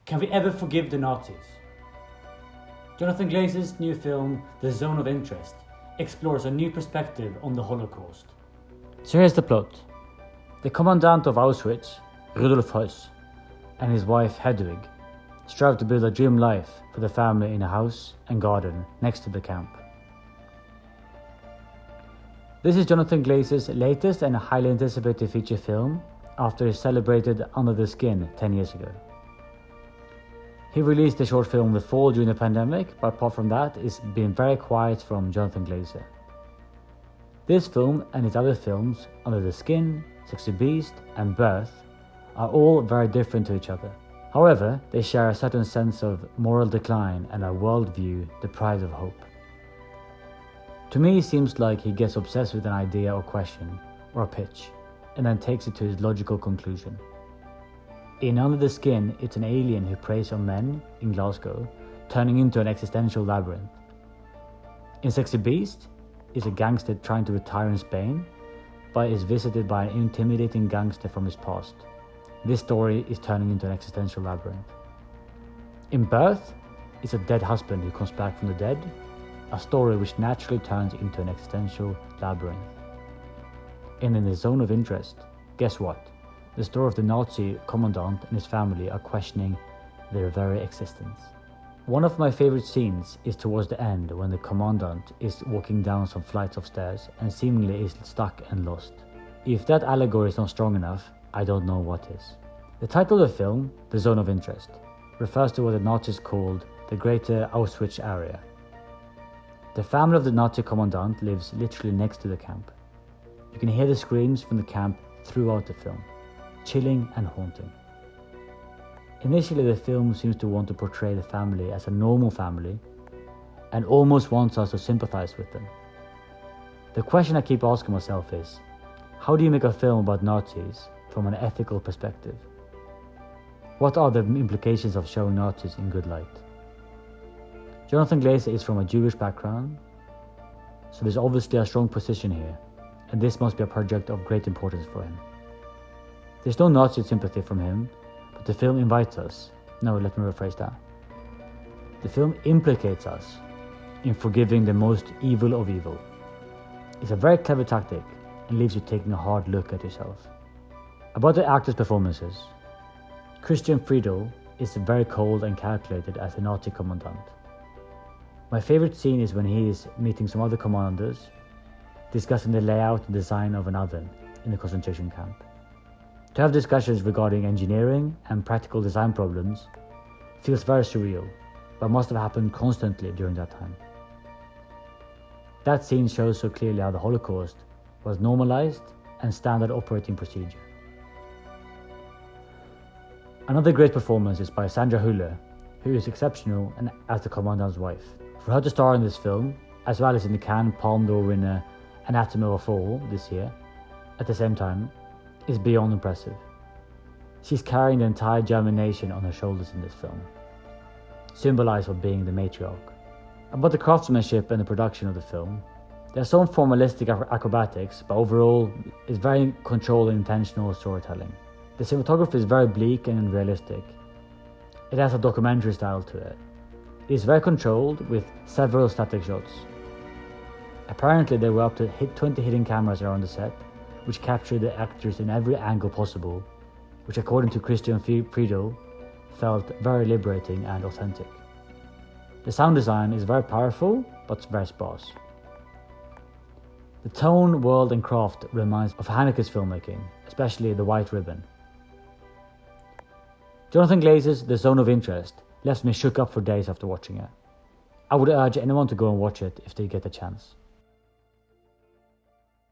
Can we ever forgive the Nazis? Jonathan Glazer's new film, The Zone of Interest, explores a new perspective on the Holocaust. So here's the plot. The commandant of Auschwitz, Rudolf Heuss, and his wife Hedwig strive to build a dream life for the family in a house and garden next to the camp. This is Jonathan Glazer's latest and highly anticipated feature film after he celebrated Under the Skin 10 years ago. He released the short film The Fall during the pandemic, but apart from that, it's been very quiet from Jonathan Glazer. This film and his other films, Under the Skin, Sexy Beast and Birth, are all very different to each other. However, they share a certain sense of moral decline and a worldview deprived of hope. To me, it seems like he gets obsessed with an idea or question, or a pitch, and then takes it to his logical conclusion. In Under the Skin, it's an alien who preys on men in Glasgow, turning into an existential labyrinth. In Sexy Beast, it's a gangster trying to retire in Spain, but is visited by an intimidating gangster from his past. This story is turning into an existential labyrinth. In Birth, it's a dead husband who comes back from the dead, a story which naturally turns into an existential labyrinth. And in The Zone of Interest, guess what? The story of the Nazi commandant and his family are questioning their very existence. One of my favorite scenes is towards the end when the commandant is walking down some flights of stairs and seemingly is stuck and lost. If that allegory is not strong enough, I don't know what is. The title of the film, The Zone of Interest, refers to what the Nazis called the Greater Auschwitz area. The family of the Nazi commandant lives literally next to the camp. You can hear the screams from the camp throughout the film, chilling and haunting. Initially, the film seems to want to portray the family as a normal family and almost wants us to sympathize with them. The question I keep asking myself is, how do you make a film about Nazis from an ethical perspective? What are the implications of showing Nazis in good light? Jonathan Glazer is from a Jewish background, so there's obviously a strong position here, and this must be a project of great importance for him. There's no Nazi sympathy from him, but the film invites us. No, let me rephrase that. The film implicates us in forgiving the most evil of evil. It's a very clever tactic and leaves you taking a hard look at yourself. About the actors' performances, Christian Friedel is very cold and calculated as a Nazi commandant. My favorite scene is when he is meeting some other commanders, discussing the layout and design of an oven in the concentration camp. To have discussions regarding engineering and practical design problems feels very surreal, but must have happened constantly during that time. That scene shows so clearly how the Holocaust was normalized and standard operating procedure. Another great performance is by Sandra Hüller, who is exceptional and as the commandant's wife. For her to star in this film, as well as in the Cannes Palme d'Or winner Anatomy of a Fall this year, at the same time, is beyond impressive. She's carrying the entire German nation on her shoulders in this film, symbolized of being the matriarch. About the craftsmanship and the production of the film, there are some formalistic acrobatics, but overall, it's very controlled and intentional storytelling. The cinematography is very bleak and realistic. It has a documentary style to it. It is very controlled with several static shots. Apparently, there were up to 20 hidden cameras around the set, which captured the actors in every angle possible, which according to Christian Friedel, felt very liberating and authentic. The sound design is very powerful, but very sparse. The tone, world and craft reminds of Haneke's filmmaking, especially The White Ribbon. Jonathan Glazer's The Zone of Interest left me shook up for days after watching it. I would urge anyone to go and watch it if they get a chance.